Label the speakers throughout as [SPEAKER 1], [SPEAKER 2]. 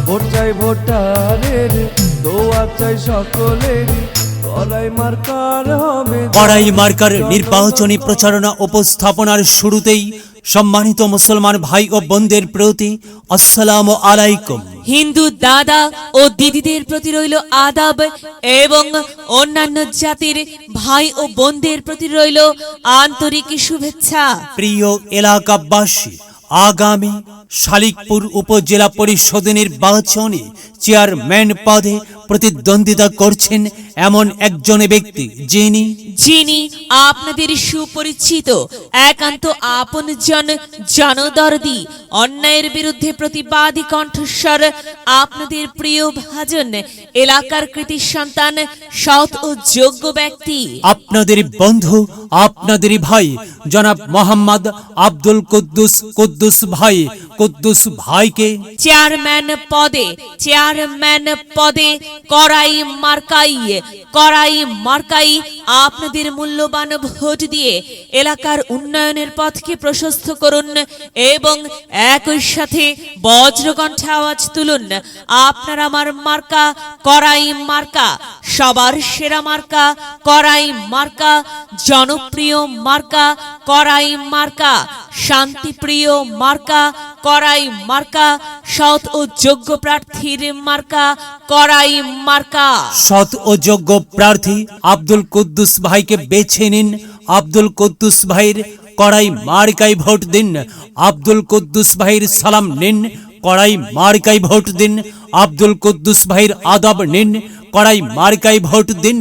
[SPEAKER 1] Vote চাই ভোটারের, দোয়া চাই সকলের, কড়াই মার্কার হবে।
[SPEAKER 2] কড়াই মার্কার নির্বাচনী প্রচারণা উপস্থাপনার শুরুতেই সম্মানিত মুসলমান ভাই ও বোনদের প্রতি আসসালামু আলাইকুম।
[SPEAKER 3] হিন্দু দাদা ও দিদিদের প্রতি রইল আদাব এবং অন্যান্য জাতির ভাই ও বোনদের প্রতি রইল আন্তরিক শুভেচ্ছা।
[SPEAKER 2] প্রিয় এলাকাবাসী, আগামী শালিকপুর উপজেলা পরিষদ নির্বাচনে চেয়ারম্যান পদে প্রতিদ্বন্দ্বিতা করছেন এমন একজন ব্যক্তি যিনি
[SPEAKER 3] আপনাদের সুপরিচিত, একান্ত আপনজন, জনদরদি, অন্যায়ের বিরুদ্ধে প্রতিবাদী কণ্ঠস্বর, আপনাদের প্রিয় ভাজন, এলাকার কৃতি সন্তান, সৎ ও যোগ্য ব্যক্তি,
[SPEAKER 2] আপনাদের বন্ধু, আপনাদের ভাই জনাব মোহাম্মদ আব্দুল কুদ্দুস ভাইকে
[SPEAKER 3] চেয়ারম্যান পদে কড়াই মার্কাই আপনাদের মূল্যবান ভোট দিয়ে এলাকার উন্নয়নের পথকে প্রশস্ত করুন এবং একই সাথে বজ্রকণ্ঠে আওয়াজ তুলুন, আপনার আমার মার্কা কড়াই মার্কা, সবার সেরা মার্কা কড়াই মার্কা, জনপ্রিয় মার্কা কড়াই মার্কা, শান্তিপ্রিয় মার্কা কড়াই মার্কা, সৎ ও যোগ্য প্রার্থীর মার্কা কড়াই মার্কা।
[SPEAKER 2] সৎ ও যোগ্য প্রার্থী আব্দুল কুদ্দুস ভাইকে বেছে নিন। আব্দুল কুদ্দুস ভাইয়ের কড়াই মার্কায় ভোট দিন। আব্দুল কুদ্দুস ভাইয়ের সালাম নিন, কড়াই মার্কায় ভোট দিন। আব্দুল কুদ্দুস ভাইয়ের আদাব নিন, কড়াই মার্কায় ভোট দিন।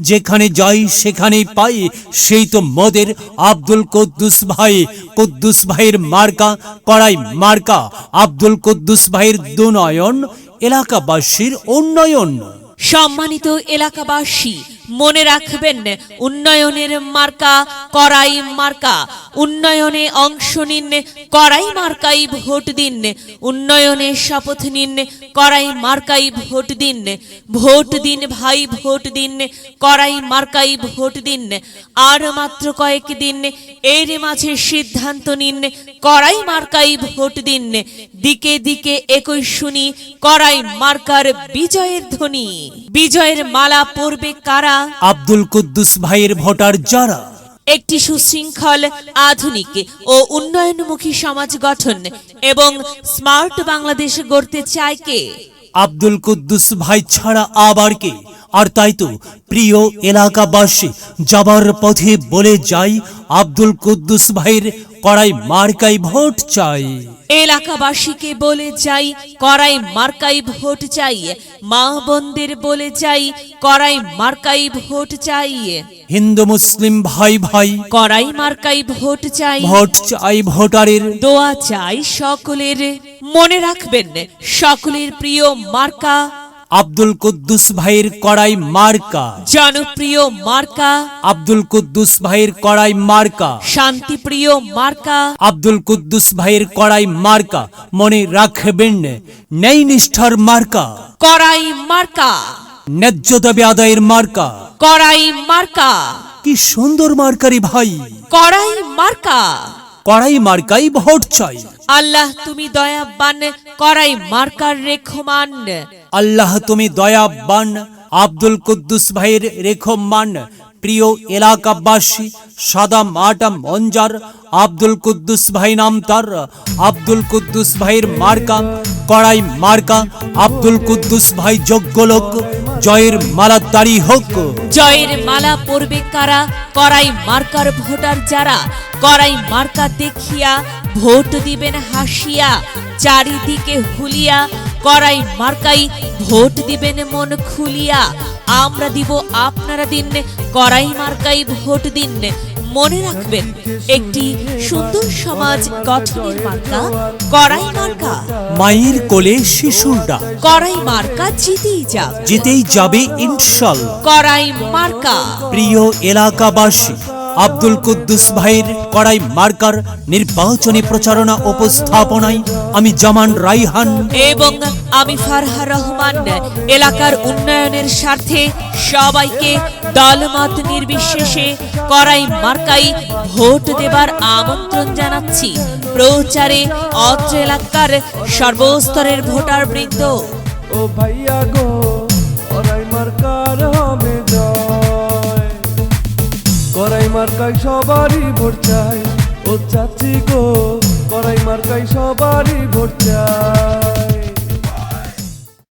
[SPEAKER 2] যেখানে যাই সেখানেই পাই, সেই তো মোদের আব্দুল কুদ্দুস ভাইয়ের মার্কা কড়াই মার্কা। আব্দুল কুদ্দুস ভাইয়ের দুনয়ন, এলাকাবাসীর উন্নয়ন।
[SPEAKER 3] সম্মানিত এলাকাবাসী, মনে রাখবেন, উন্নয়নের মার্কা কড়াই মার্কা। উন্নয়নে অংশ নিন, কড়াই মার্কাই ভোট দিন। উন্নয়নে শপথ নিন, কড়াই মার্কাই ভোট দিন। ভোট দিন ভাই, ভোট দিন, কড়াই মার্কাই ভোট দিন। আর মাত্র কয়েকদিন, এর মাঝে সিদ্ধান্ত নিন, কড়াই মার্কাই ভোট দিন। দিকে দিকে একই শুনি কড়াই মার্কার বিজয়ের ধ্বনি। বিজয়ের মালা পরবে কারা?
[SPEAKER 2] আব্দুল কুদ্দুস ভাইয়ের ভোটার যারা
[SPEAKER 3] একটি সুশৃঙ্খল, আধুনিক ও উন্নয়নমুখী সমাজ গঠন এবং স্মার্ট বাংলাদেশ গড়তে চায় কে?
[SPEAKER 2] আব্দুল কুদ্দুস ভাই ছাড়া আবার কে? আর তাই তো প্রিয় এলাকাবাসী, যাবার পথে বলে যাই, আব্দুল কুদ্দুস ভাইয়ের কড়াই মার্কাই ভোট চাই।
[SPEAKER 3] এলাকাবাসীকে বলে যাই, কড়াই মার্কাই ভোট চাই। মা বোনদের বলে যাই, কড়াই মার্কাই ভোট চাই।
[SPEAKER 2] হিন্দু মুসলিম ভাই
[SPEAKER 3] কড়াই মার্কাই ভোট চাই।
[SPEAKER 2] ভোট চাই ভোটারের,
[SPEAKER 3] দোয়া চাই সকলের। মনে রাখবেন, সকলের প্রিয় মার্কা
[SPEAKER 2] আব্দুল কুদ্দুস ভাইয়ের কড়াই মার্কা।
[SPEAKER 3] জনপ্রিয় মার্কা
[SPEAKER 2] আব্দুল কুদ্দুস ভাইয়ের কড়াই মার্কা।
[SPEAKER 3] শান্তিপ্রিয় মার্কা
[SPEAKER 2] আব্দুল কুদ্দুস ভাইয়ের কড়াই মার্কা। মনে রাখবেন, ন্যায় নিষ্ঠার মার্কা
[SPEAKER 3] কড়াই মার্কা।
[SPEAKER 2] ন্যায্য দাবি আদায়ের মার্কা
[SPEAKER 3] কড়াই মার্কা।
[SPEAKER 2] কি সুন্দর মার্কারি ভাই,
[SPEAKER 3] কড়াই মার্কা।
[SPEAKER 2] কড়াই মার্কাই ভোট চাই।
[SPEAKER 3] আল্লাহ তুমি দয়াবান, কড়াই মার্কার রেখমান।
[SPEAKER 2] আল্লাহ তুমি দয়াবান, আব্দুল কুদ্দুস ভাইয়ের রেখমান। প্রিয় এলাকাবাসী, সাদা মাটা মঞ্জার আব্দুল কুদ্দুস ভাই নাম তার। আব্দুল কুদ্দুস ভাইয়ের মার্কা কড়াই মার্কা। আব্দুল কুদ্দুস ভাই যোগ্য লোক, জয়ের মালা তারি হোক।
[SPEAKER 3] জয়ের মালা পরবে কারা? কড়াই মার্কার ভোটার যারা। কড়াই মার্কা দেখিয়া ভোট দিবেন হাসিয়া, চারিদিকে হুলিয়া। কড়াই মার্কাই ভোট দিবেন মন খুলিয়া। আমরা দিব, আপনারা দিন, কড়াই মার্কাই ভোট দিন। মনে রাখবেন, একটি সুন্দর সমাজ গঠনের মার্কা কড়াই মার্কা।
[SPEAKER 2] মায়ের কোলে শিশুর ডাক,
[SPEAKER 3] কড়াই মার্কা জিতেই
[SPEAKER 2] যাবে ইনশাআল্লাহ।
[SPEAKER 3] কড়াই মার্কা।
[SPEAKER 2] প্রিয় এলাকাবাসী, আব্দুল কুদ্দুস ভাইয়ের কড়াই মার্কার নির্বাচনী প্রচারণা উপস্থাপনায় আমি জামান রাইহান
[SPEAKER 3] এবং আমি ফারহা রহমান এলাকার উন্নয়নের স্বার্থে সবাইকে দলমত নির্বিশেষে করাই মার্কাই ভোট দেবার আমন্ত্রণ জানাচ্ছি প্রচারে অত্র এলাকার সর্বস্তরের ভোটার বৃন্দ।
[SPEAKER 1] ও ভাইয়া গো করাই মার্কার হবে জয়, করাই মার্কায় সবারই ভোট চাই। ও চাচি গো করাই মার্কায় সবারই ভোট চাই।